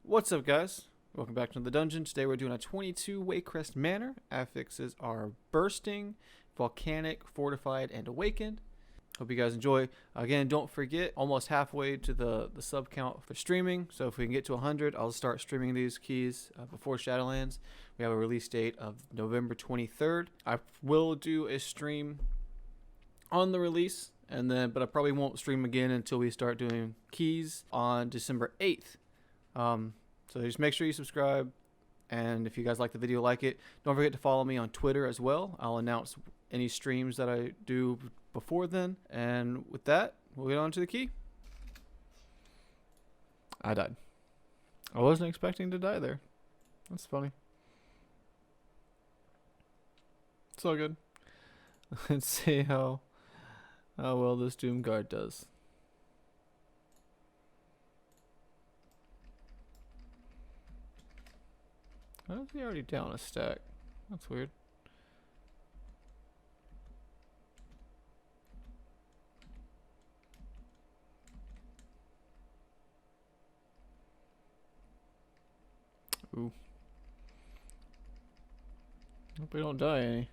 What's up, guys? Welcome back to the dungeon. Today we're doing a 22 WAYCREST Manor. Affixes are Bursting, Volcanic, Fortified, and Awakened. Hope you guys enjoy. Again, don't forget, almost halfway to the sub count for streaming. So if we can get to 100, I'll start streaming these keys before Shadowlands. We have a release date of November 23rd. I will do a stream on the release, but I probably won't stream again until we start doing keys on December 8th. So just make sure you subscribe, and if you guys like the video, like it. Don't forget to follow me on Twitter as well. I'll announce any streams that I do before then. And with that, we'll get on to the key. I died. I wasn't expecting to die there. That's funny. It's all good. Let's see how well this Doom Guard does. How is he already down a stack? That's weird. Ooh. Hope we don't die any.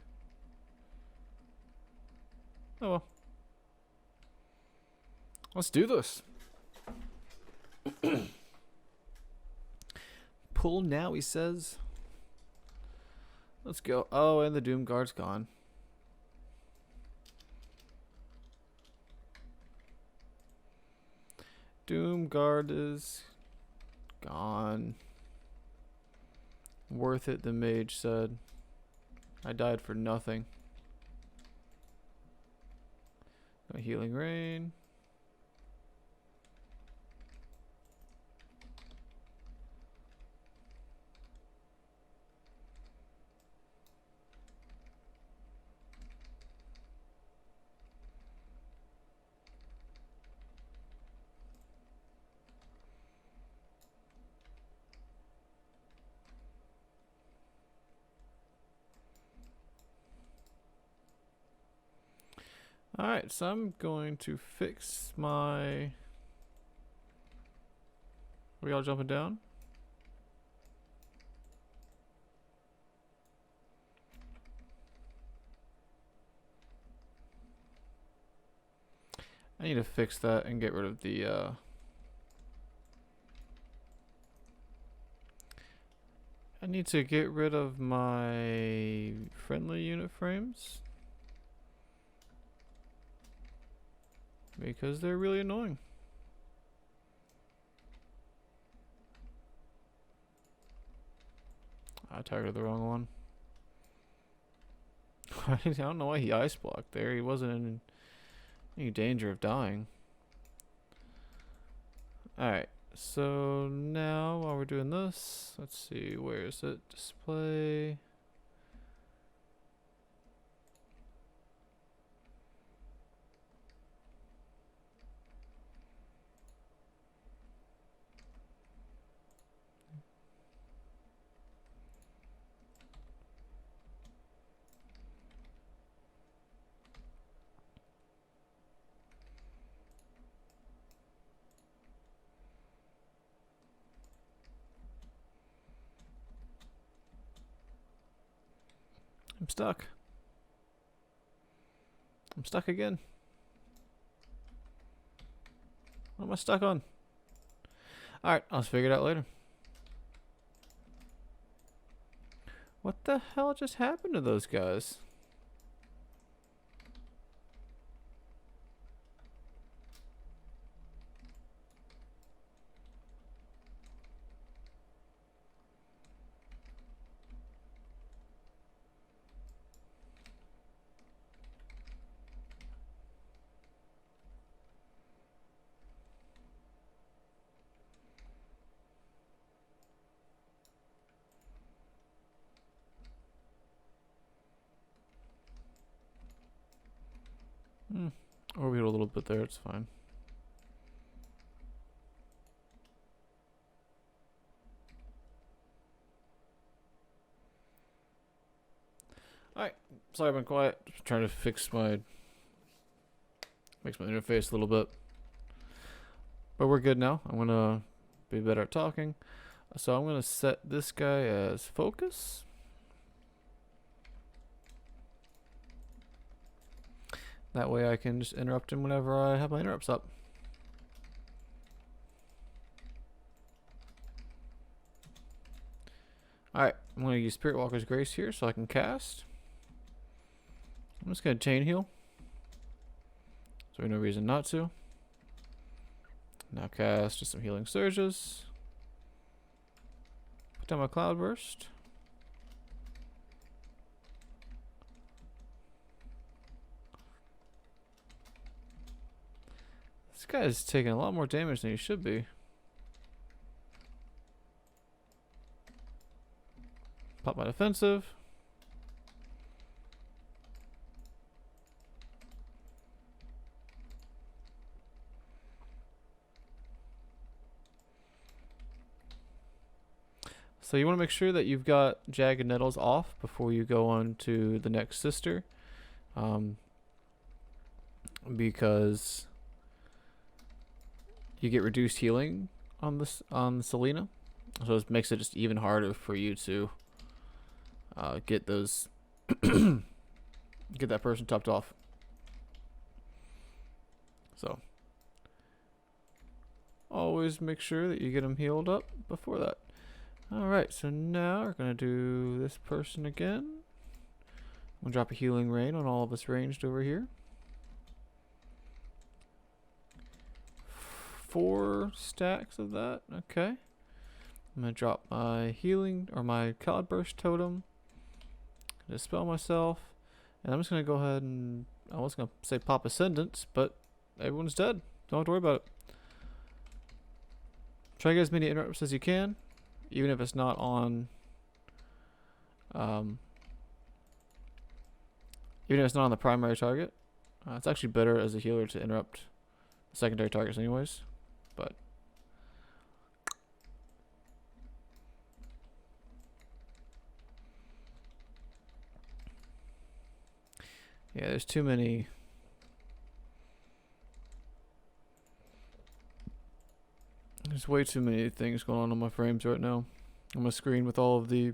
Oh well. Let's do this. Pull now, he says. Let's go. Oh, and the Doom Guard's gone. Doom Guard is gone. Worth it, the mage said. I died for nothing. No healing rain. Alright, so I'm going to fix my... We all jumping down? I need to fix that and get rid of the I need to get rid of my friendly unit frames, because they're really annoying. I targeted the wrong one. I don't know why he ice blocked there. He wasn't in any danger of dying. Alright, so now while we're doing this, let's see, where is it? Display. I'm stuck. I'm stuck again. What am I stuck on? Alright, I'll figure it out later. What the hell just happened to those guys? Or we get a little bit there, it's fine. Alright, sorry I've been quiet. Just trying to fix my interface a little bit. But we're good now. I'm gonna be better at talking. So I'm gonna set this guy as focus. That way I can just interrupt him whenever I have my interrupts up. Alright, I'm going to use Spirit Walker's Grace here so I can cast. I'm just going to chain heal. So no reason not to. Now cast just some healing surges. Put down my Cloud Burst. This guy is taking a lot more damage than he should be. Pop my defensive. So you want to make sure that you've got Jagged Nettles off before you go on to the next sister. Because you get reduced healing on this Selena. So it makes it just even harder for you to get those get that person topped off. So always make sure that you get them healed up before that. Alright, so now we're going to do this person again. I'm going to drop a Healing Rain on all of us ranged over here. 4 stacks of that. Okay. I'm going to drop my healing or my Cloudburst Totem. Dispel myself. And I'm just going to go ahead and I was going to say pop Ascendance, but everyone's dead. Don't have to worry about it. Try to get as many interrupts as you can, even if it's not on even if it's not on the primary target. It's actually better as a healer to interrupt secondary targets anyways, but yeah, there's too many. There's way too many things going on my frames right now. On my screen with all of the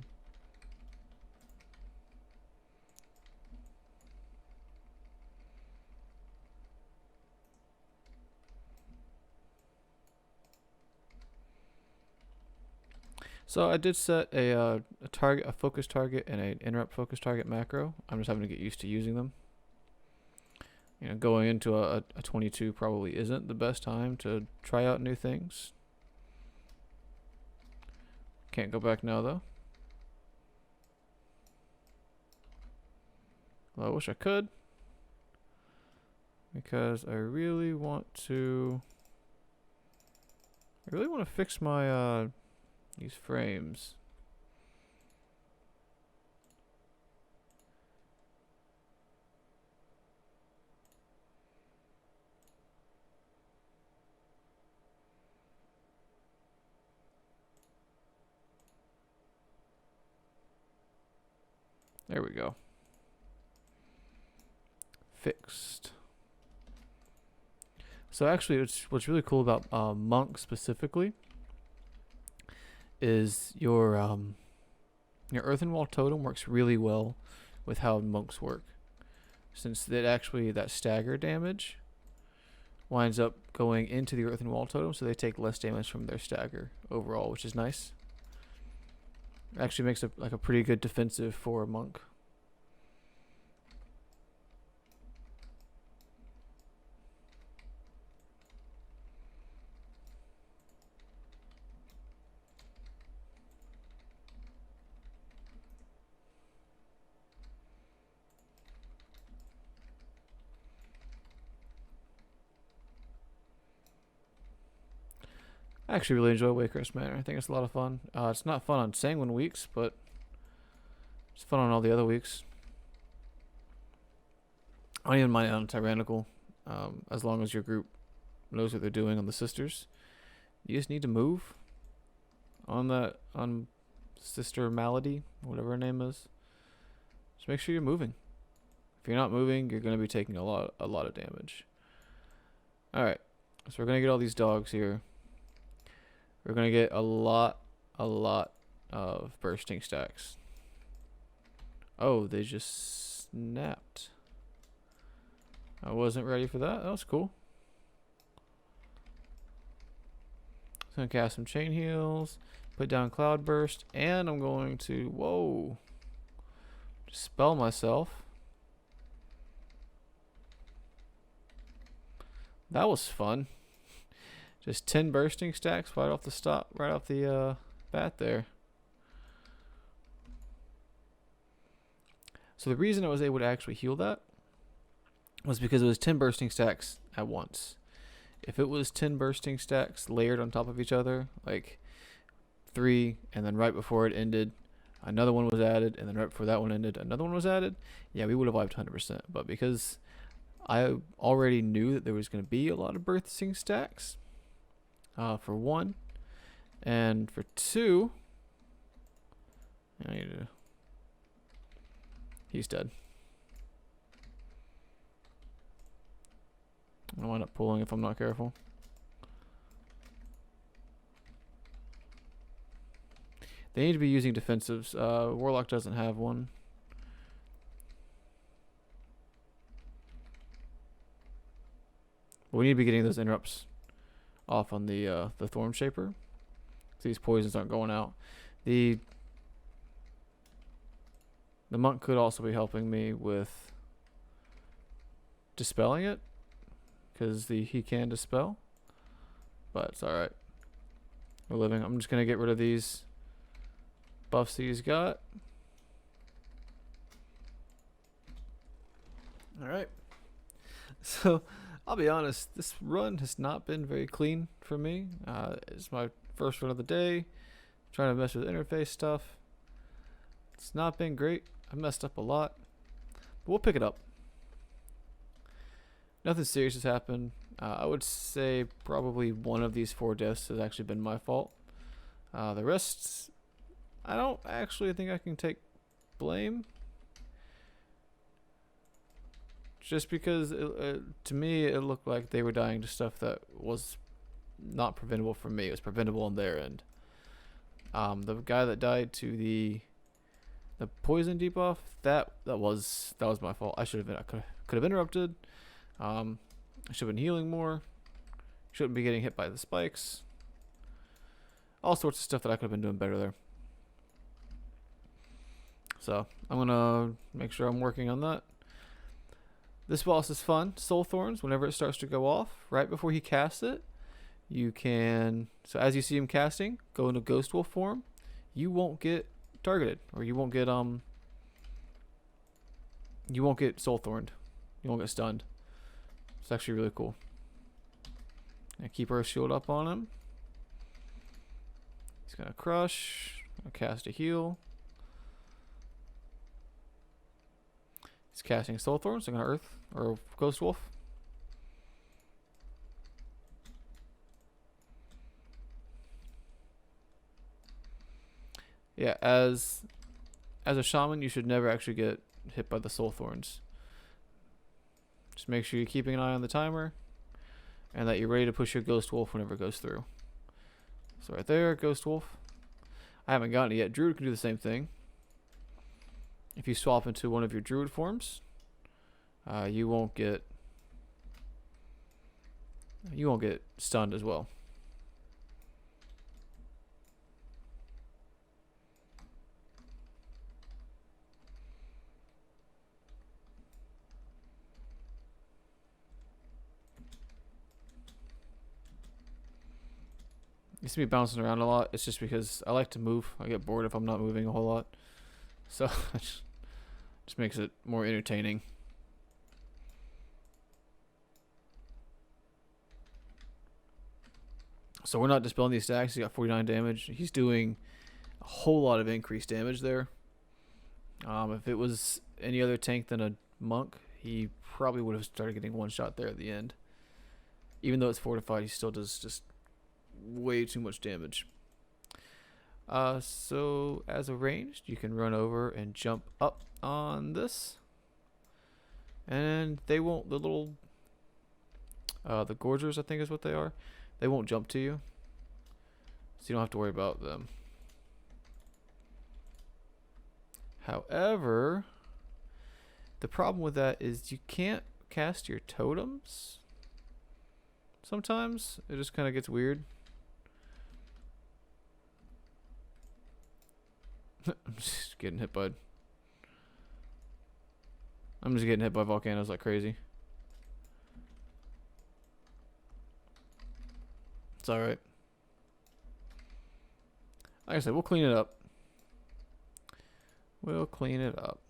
So I did set a target, a focus target, and an interrupt focus target macro. I'm just having to get used to using them. You know, going into a 22 probably isn't the best time to try out new things. Can't go back now though. Well, I wish I could, because I really want to fix my these frames. There we go. Fixed. So actually, what's really cool about Monk specifically is your Earthen Wall Totem works really well with how monks work, since that stagger damage winds up going into the Earthen Wall Totem, so they take less damage from their stagger overall, which is nice. It actually makes like a pretty good defensive for a monk. I actually really enjoy WAYCREST Manor. I think it's a lot of fun. It's not fun on Sanguine weeks, but it's fun on all the other weeks. I don't even mind it on Tyrannical, as long as your group knows what they're doing on the sisters. You just need to move on Sister Malady, whatever her name is. Just make sure you're moving. If you're not moving, you're going to be taking a lot of damage. All right, so we're going to get all these dogs here. We're going to get a lot a lot of bursting stacks. Oh, they just snapped. I wasn't ready for that. That was cool. So I'm gonna cast some chain heals, put down cloud burst, and I'm going to dispel myself. That was fun. Just 10 bursting stacks right off the bat there. So the reason I was able to actually heal that was because it was 10 bursting stacks at once. If it was 10 bursting stacks layered on top of each other, like 3, and then right before it ended, another one was added, and then right before that one ended, another one was added, yeah, we would have wiped 100%. But because I already knew that there was going to be a lot of bursting stacks, for 1, and for 2, he's dead. I'll wind up pulling if I'm not careful. They need to be using defensives. Warlock doesn't have one. But we need to be getting those interrupts off on the Thorn Shaper. So these poisons aren't going out. The monk could also be helping me with dispelling it, because he can dispel, but it's alright. We're living. I'm just going to get rid of these buffs he's got. Alright. So, I'll be honest, this run has not been very clean for me. It's my first run of the day. Trying to mess with interface stuff. It's not been great. I messed up a lot. But we'll pick it up. Nothing serious has happened. I would say probably one of these 4 deaths has actually been my fault. The rest, I don't actually think I can take blame. Just because to me it looked like they were dying to stuff that was not preventable for me. It was preventable on their end. The guy that died to the poison debuff, that was my fault. I could have interrupted. I should have been healing more. Shouldn't be getting hit by the spikes. All sorts of stuff that I could have been doing better there. So I'm gonna make sure I'm working on that. This boss is fun. Soul Thorns, whenever it starts to go off, right before he casts it, you can, so as you see him casting, go into Ghost Wolf form. You won't get targeted, or you won't get Soul Thorned. You won't get stunned. It's actually really cool. Now keep our shield up on him. He's gonna crush. Gonna cast a heal. He's casting Soul Thorn, so I'm gonna Earth or Ghost Wolf. Yeah, as a shaman, you should never actually get hit by the Soul Thorns. Just make sure you're keeping an eye on the timer, and that you're ready to push your Ghost Wolf whenever it goes through. So right there, Ghost Wolf. I haven't gotten it yet. Druid can do the same thing. If you swap into one of your Druid forms, you won't get stunned as well. Used to be bouncing around a lot. It's just because I like to move. I get bored if I'm not moving a whole lot. So it just makes it more entertaining. So we're not dispelling these stacks. He got 49 damage. He's doing a whole lot of increased damage there. If it was any other tank than a monk, he probably would have started getting one shot there at the end. Even though it's fortified, he still does just way too much damage. So as arranged, you can run over and jump up on this, and they won't, the little the gorgers, I think is what they are, they won't jump to you, so you don't have to worry about them. However, the problem with that is you can't cast your totems. Sometimes it just kind of gets weird. I'm just getting hit by volcanoes like crazy. It's alright. Like I said, we'll clean it up. We'll clean it up.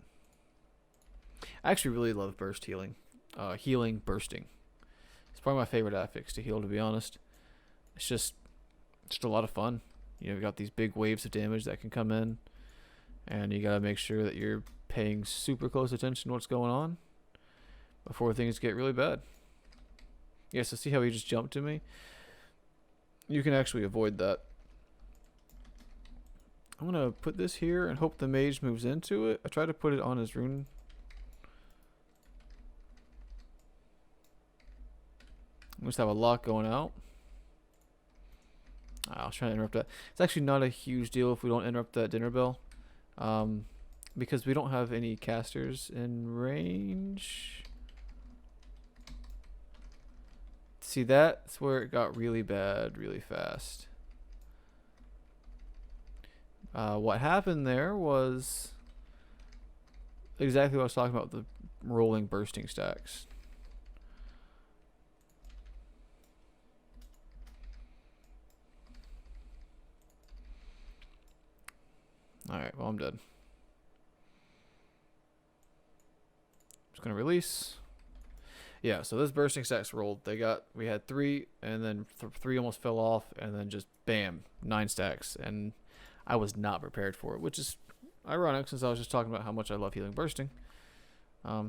I actually really love burst healing. Healing bursting. It's probably my favorite affix to heal, to be honest. It's just a lot of fun. You know, you've got these big waves of damage that can come in, and you gotta make sure that you're paying super close attention to what's going on before things get really bad. Yeah, so see how he just jumped to me? You can actually avoid that. I'm gonna put this here and hope the mage moves into it. I tried to put it on his rune. We just have a lot going out. I was trying to interrupt that. It's actually not a huge deal if we don't interrupt that dinner bell. Because we don't have any casters in range. See, that's where it got really bad really fast. What happened there was exactly what I was talking about, the rolling bursting stacks. Alright, well, I'm dead. Just gonna release. Yeah, so this bursting stacks rolled. We had 3, and then 3 almost fell off, and then just bam, 9 stacks. And I was not prepared for it, which is ironic since I was just talking about how much I love healing bursting. I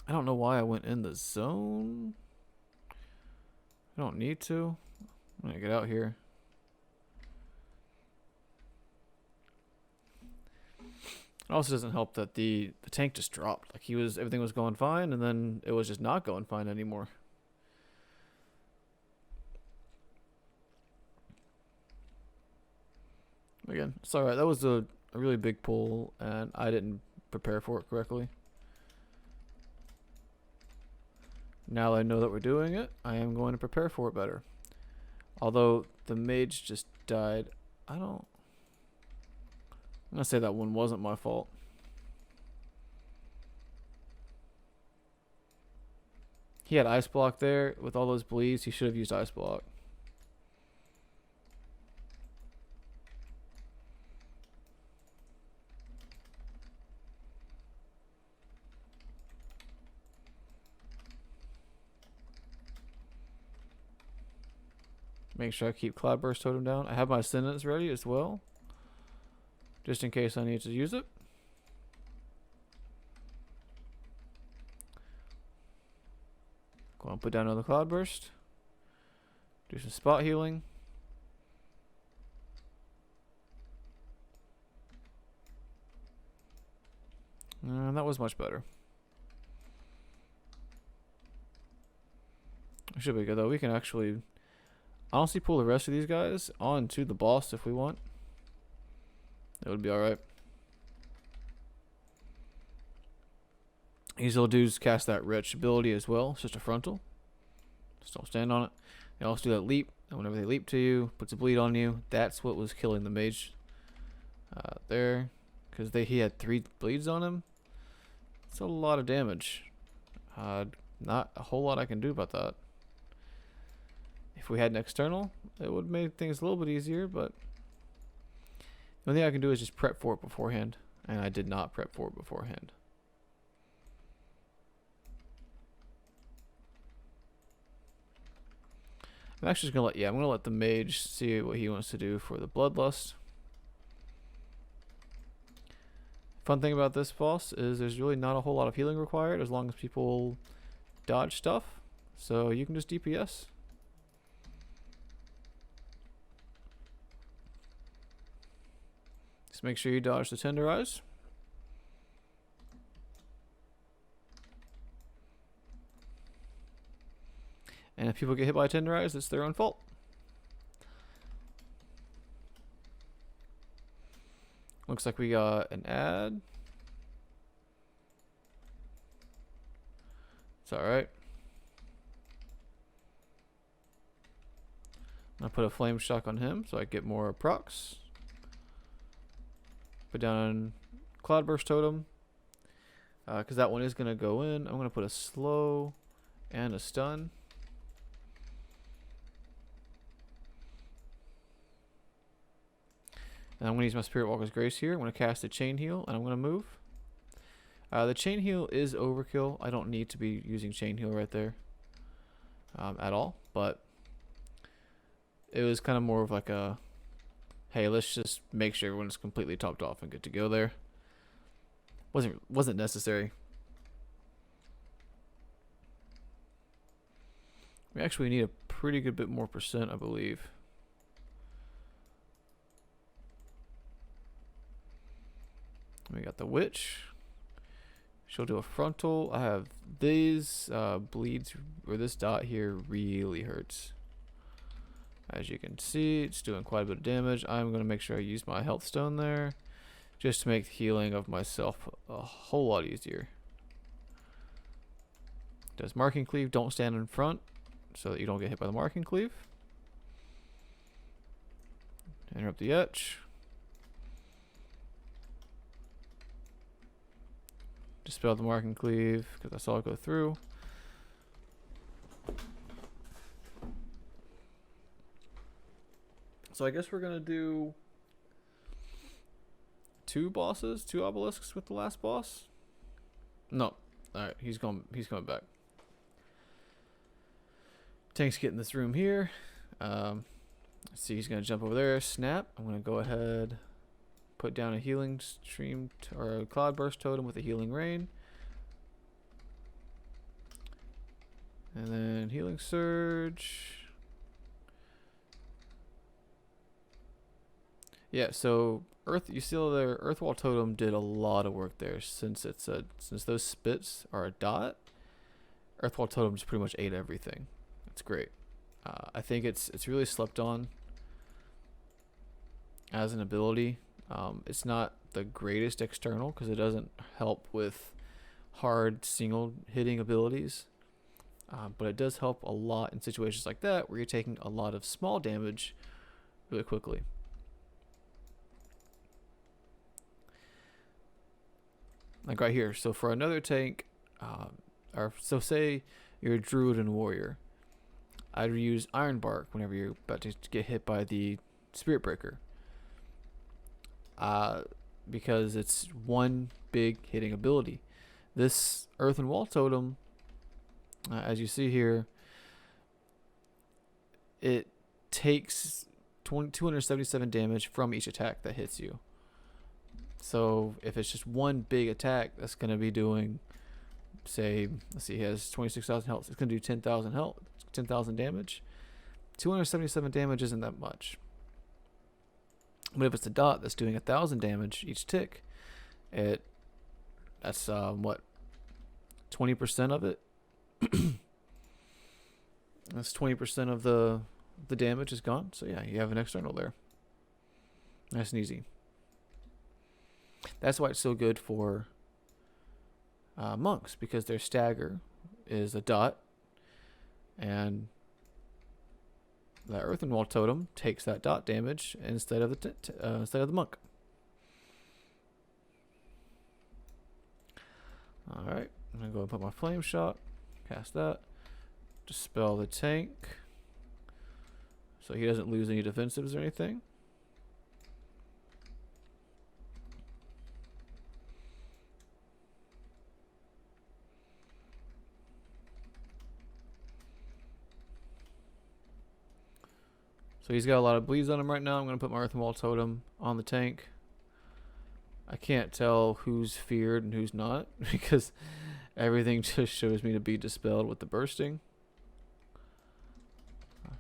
don't know why I went in the zone. I don't need to. I'm gonna get out here. It also doesn't help that the tank just dropped. Like everything was going fine, and then it was just not going fine anymore. Again, it's alright. That was a really big pull, and I didn't prepare for it correctly. Now that I know that we're doing it, I am going to prepare for it better. Although the mage just died. I'm gonna say that one wasn't my fault. He had ice block there with all those bleeds. He should have used ice block. Make sure I keep Cloudburst Totem down. I have my Ascendants ready as well, just in case I need to use it. Go on, put down another Cloudburst. Do some spot healing. And that was much better. Should be good though. We can actually honestly pull the rest of these guys onto the boss if we want. It would be alright. These little dudes cast that wretch ability as well. It's just a frontal. Just don't stand on it. They also do that leap, and whenever they leap to you, puts a bleed on you. That's what was killing the mage there, because he had 3 bleeds on him. It's a lot of damage. Not a whole lot I can do about that. If we had an external, it would make things a little bit easier, but the only thing I can do is just prep for it beforehand, and I did not prep for it beforehand. I'm actually just gonna I'm gonna let the mage see what he wants to do for the bloodlust. Fun thing about this boss is there's really not a whole lot of healing required as long as people dodge stuff, so you can just DPS. Just make sure you dodge the tenderize. And if people get hit by a tenderize, it's their own fault. Looks like we got an ad. It's alright. I'll put a flame shock on him so I get more procs. Put down Cloudburst Totem. Because that one is going to go in. I'm going to put a slow and a stun. And I'm going to use my Spirit Walker's Grace here. I'm going to cast a Chain Heal and I'm going to move. The Chain Heal is overkill. I don't need to be using Chain Heal right there at all. But it was kind of more of like a, hey, let's just make sure everyone's completely topped off and good to go there. Wasn't necessary. We actually need a pretty good bit more percent, I believe. We got the Witch. She'll do a frontal. I have these bleeds, or this dot here really hurts. As you can see, it's doing quite a bit of damage. I'm going to make sure I use my health stone there, just to make the healing of myself a whole lot easier. Does Marking Cleave. Don't stand in front so that you don't get hit by the Marking Cleave. Interrupt the etch. Dispel the Marking Cleave because I saw it go through. So I guess we're gonna do 2 bosses, 2 obelisks with the last boss. No, all right, he's coming back. Tank's getting this room here. Let's see, he's gonna jump over there. Snap. I'm gonna go ahead, put down a healing stream or a Cloudburst Totem with a healing rain, and then healing surge. Yeah, so you see there, Earthwall Totem did a lot of work there. Since those spits are a dot, Earthwall Totem just pretty much ate everything. It's great. I think it's really slept on as an ability. It's not the greatest external because it doesn't help with hard single hitting abilities, but it does help a lot in situations like that where you're taking a lot of small damage really quickly. Like right here. So for another tank, so say you're a druid and warrior, I'd use Iron Bark whenever you're about to get hit by the Spirit Breaker. Because it's one big hitting ability. This Earthen Wall Totem, as you see here, it takes 277 damage from each attack that hits you. So if it's just one big attack, that's going to be doing, say, let's see, he has 26,000 health. It's going to do 10,000 health, 10,000 damage. 277 damage isn't that much. But if it's a dot that's doing 1,000 damage each tick, that's what, 20% of it. That's 20% of the damage is gone. So yeah, you have an external there. Nice and easy. That's why it's so good for monks, because their stagger is a dot, and the Earthen Wall Totem takes that dot damage instead of the monk. All right, I'm gonna go and put my flame shot, cast that, dispel the tank, so he doesn't lose any defensives or anything. So he's got a lot of bleeds on him right now. I'm going to put my Earthen Wall Totem on the tank. I can't tell who's feared and who's not because everything just shows me to be dispelled with the bursting.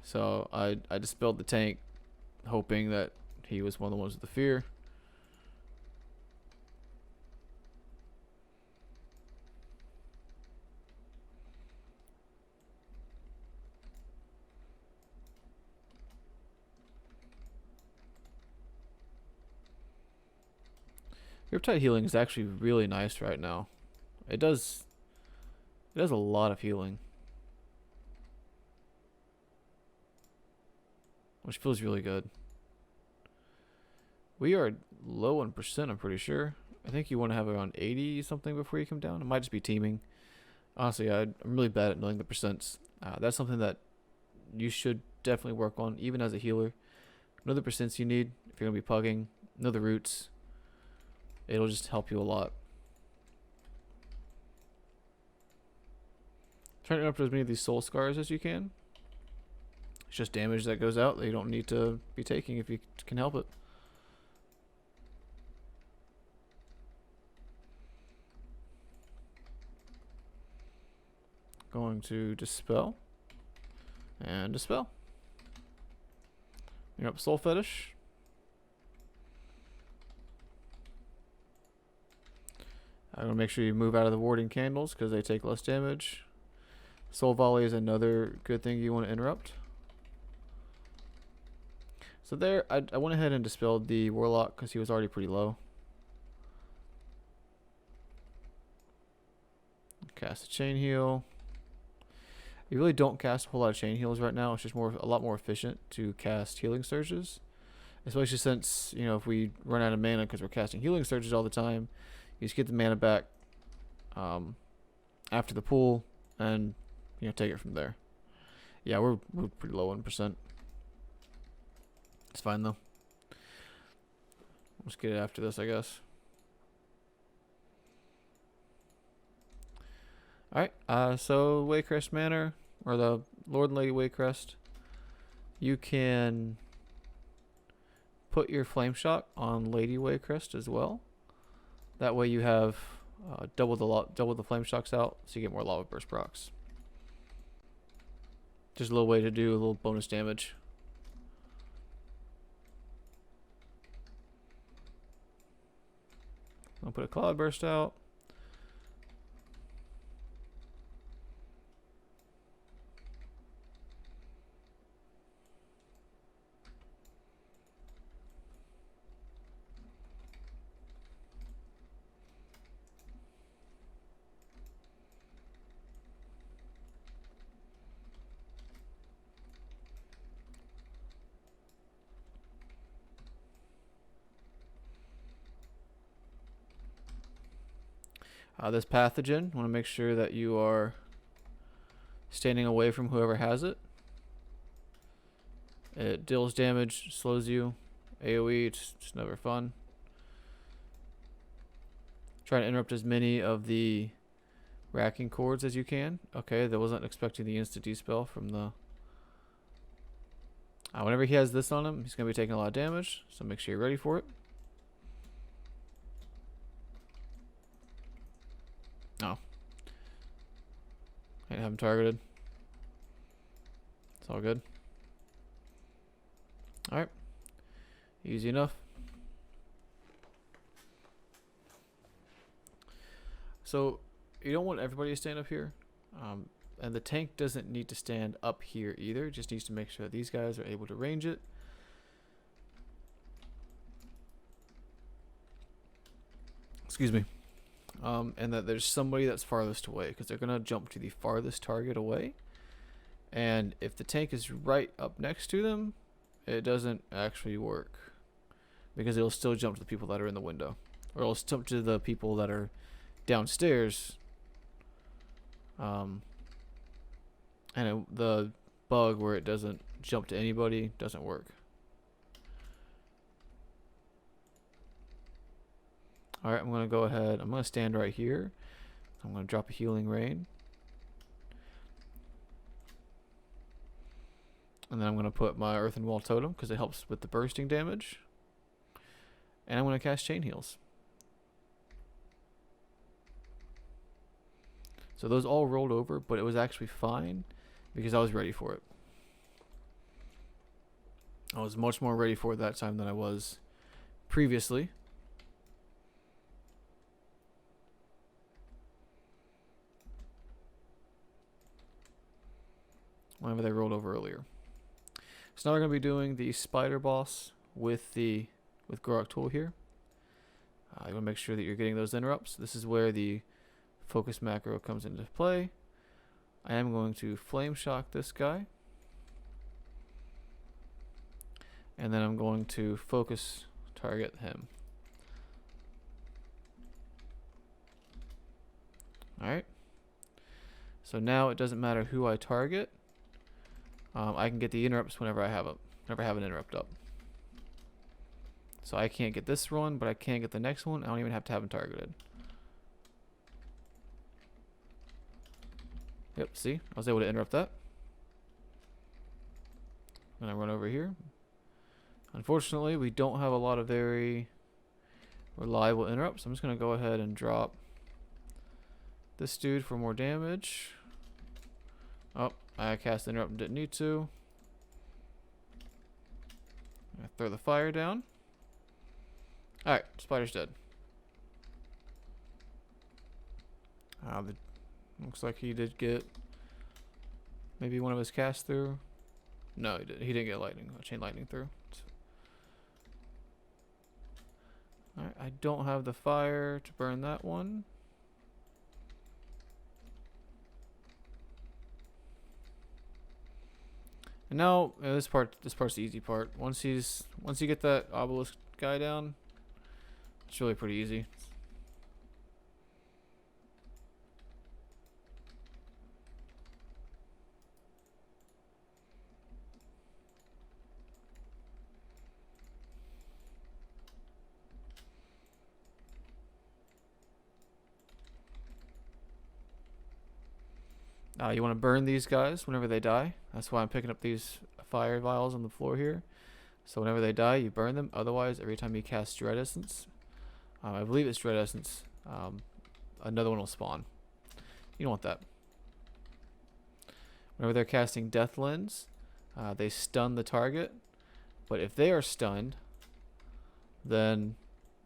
So I dispelled the tank hoping that he was one of the ones with the fear. Riptide healing is actually really nice right now. It does a lot of healing, which feels really good. We are low on percent, I'm pretty sure. I think you want to have around 80 something before you come down. It might just be teaming. Honestly, I'm really bad at knowing the percents. That's something that you should definitely work on, even as a healer. Know the percents you need if you're going to be pugging. Know the roots. It'll just help you a lot. Try to interrupt as many of these soul scars as you can. It's just damage that goes out that you don't need to be taking if you can help it. Going to dispel and dispel. You're up soul fetish. I'm gonna make sure you move out of the warding candles because they take less damage. Soul volley is another good thing you want to interrupt. So there, I went ahead and dispelled the warlock because he was already pretty low. Cast a chain heal. You really don't cast a whole lot of chain heals right now. It's just a lot more efficient to cast healing surges, especially since, you know, if we run out of mana because we're casting healing surges all the time, you just get the mana back after the pool, and you know, take it from there. Yeah, we're pretty low on percent. It's fine though. Let's get it after this, I guess. Alright, so WAYCREST Manor, or the Lord and Lady WAYCREST, you can put your Flame Shock on Lady WAYCREST as well. That way you have double the Flame Shocks out, so you get more Lava Burst procs. Just a little way to do a little bonus damage. I'll put a Cloud Burst out. This pathogen, want to make sure that you are standing away from whoever has it. It deals damage, slows you, AoE, it's just never fun. Try to interrupt as many of the racking cords as you can. Okay, that wasn't expecting the instant dispel from the... whenever he has this on him, he's going to be taking a lot of damage, so make sure you're ready for it. Oh. Can't have him targeted. It's all good. Alright. Easy enough. So, you don't want everybody to stand up here. And the tank doesn't need to stand up here either. It just needs to make sure that these guys are able to range it. Excuse me. And that there's somebody that's farthest away, because they're going to jump to the farthest target away. And if the tank is right up next to them, it doesn't actually work, because it'll still jump to the people that are in the window, or it'll jump to the people that are downstairs. The bug where it doesn't jump to anybody doesn't work. Alright, I'm going to go ahead. I'm going to stand right here. I'm going to drop a Healing Rain. And then I'm going to put my Earthen Wall Totem because it helps with the bursting damage. And I'm going to cast Chain Heals. So those all rolled over, but it was actually fine because I was ready for it. I was much more ready for it that time than I was previously. Whenever they rolled over earlier. So now we're going to be doing the spider boss with Gorok Tool here. You want to make sure that you're getting those interrupts. This is where the focus macro comes into play. I am going to flame shock this guy. And then I'm going to focus target him. Alright. So now it doesn't matter who I target. I can get the interrupts whenever I have an interrupt up. So I can't get this one, but I can get the next one. I don't even have to have them targeted. Yep, see? I was able to interrupt that. And I run over here. Unfortunately, we don't have a lot of very reliable interrupts. I'm just going to go ahead and drop this dude for more damage. Oh, I cast the interrupt and didn't need to. I throw the fire down. Alright, spider's dead. Looks like he did get maybe one of his casts through. No, he didn't get lightning, chain lightning through. Alright, I don't have the fire to burn that one. And now this part's the easy part. Once you get that obelisk guy down, it's really pretty easy. You want to burn these guys whenever they die. That's why I'm picking up these fire vials on the floor here. So whenever they die, you burn them. Otherwise, every time you cast Dread Essence, I believe it's Dread Essence, another one will spawn. You don't want that. Whenever they're casting Death Lens, they stun the target. But if they are stunned, then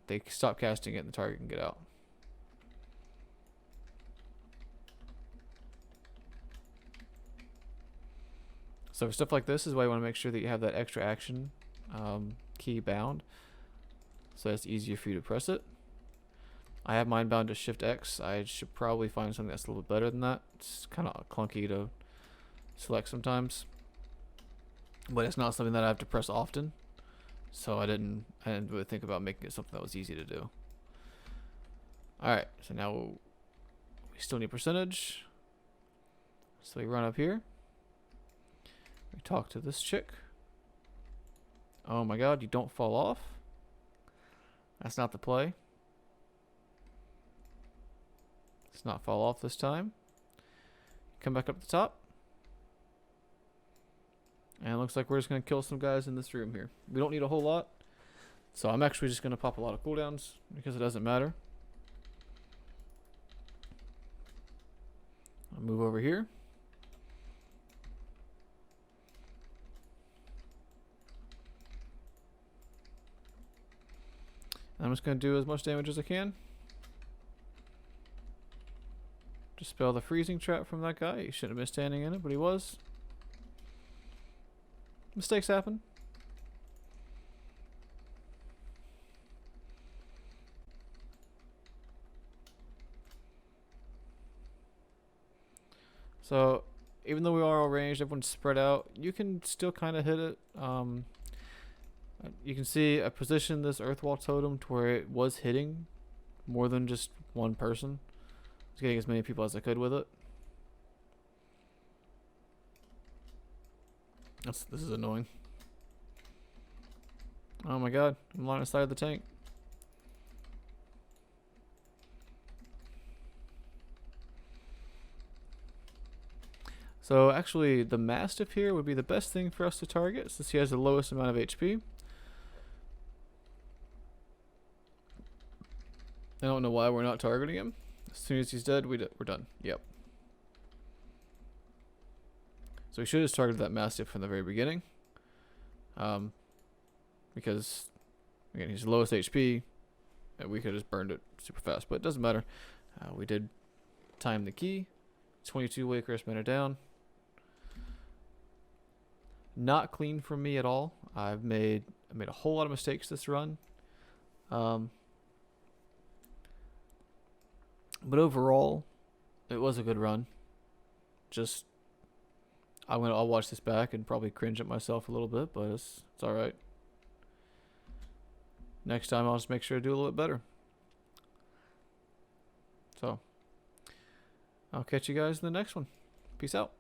they stop casting it and the target can get out. So for stuff like this is why you want to make sure that you have that extra action key bound, so it's easier for you to press it. I have mine bound to Shift X. I should probably find something that's a little bit better than that. It's kind of clunky to select sometimes, but it's not something that I have to press often, so I didn't really think about making it something that was easy to do. Alright, so now we still need percentage, so we run up here. We talk to this chick. Oh my god, you don't fall off. That's not the play. Let's not fall off this time. Come back up the top. And it looks like we're just going to kill some guys in this room here. We don't need a whole lot. So I'm actually just going to pop a lot of cooldowns because it doesn't matter. I'll move over here. I'm just going to do as much damage as I can. Dispel the freezing trap from that guy. He shouldn't have been standing in it, but he was. Mistakes happen. So, even though we are all ranged, everyone's spread out, you can still kind of hit it. You can see I positioned this Earthwall Totem to where it was hitting more than just one person. I was getting as many people as I could with it. This is annoying. Oh my god, I'm line of sight of the tank. So actually the Mastiff here would be the best thing for us to target since he has the lowest amount of HP. I don't know why we're not targeting him. As soon as he's dead, we're done. Yep. So we should have targeted that Mastiff from the very beginning. Because, again, he's the lowest HP. And we could have just burned it super fast. But it doesn't matter. We did time the key. 22 WAYCREST Manor down. Not clean from me at all. I made a whole lot of mistakes this run. But overall, it was a good run. Just, I'll watch this back and probably cringe at myself a little bit, but it's all right. Next time I'll just make sure to do a little bit better. So, I'll catch you guys in the next one. Peace out.